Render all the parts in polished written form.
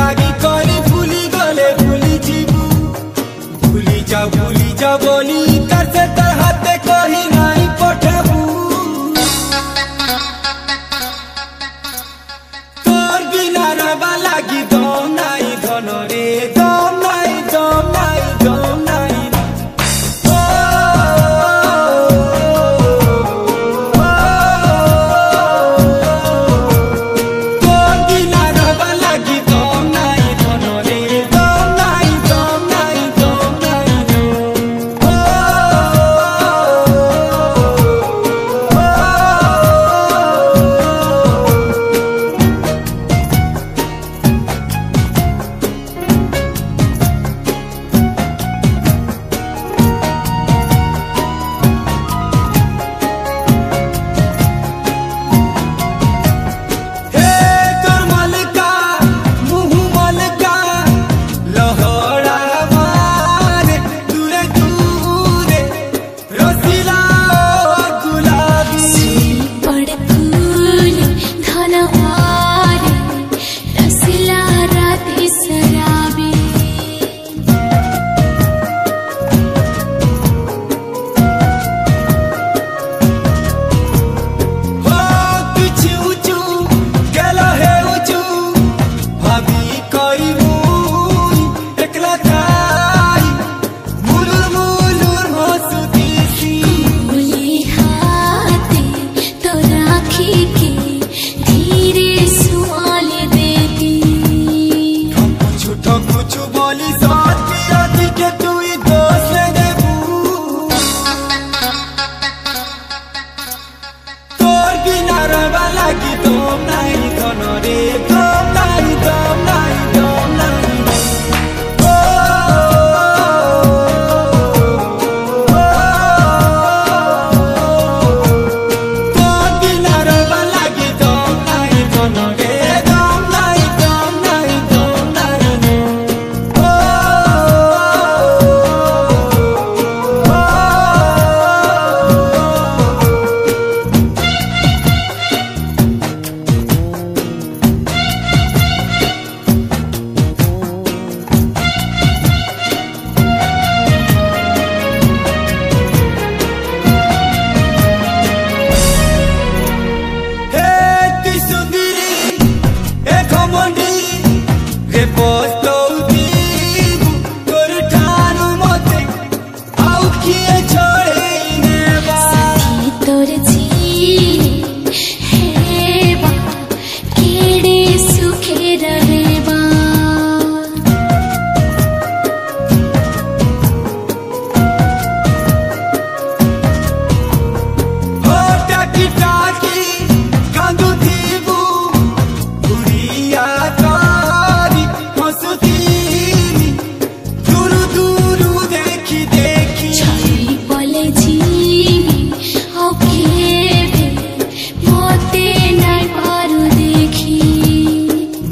रागी करी भूली गले भूली जीवू भूली जा बोली कर से तर हाथे कही नहीं पठबू तोर बिना रवा लागी दम नाई धन रे दम नाई दम नाई दम नाई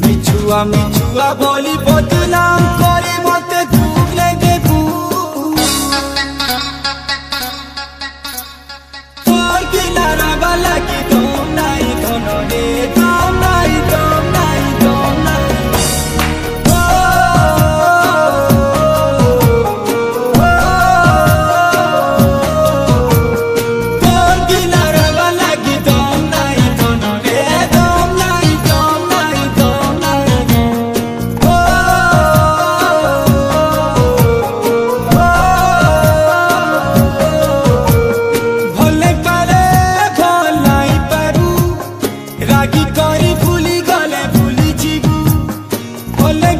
मिछुआ बोली बदनाम करी मते धूप लगे तोर किनारा वाला की दम नाई धन रे दम नाई दम नाई दम नाई तोर किनारा वाला की दम नाई धन रे दम नाई दम नाई दम नाई भले पारे भलाई पारू रागी करी भूली गले भूली जीवू भले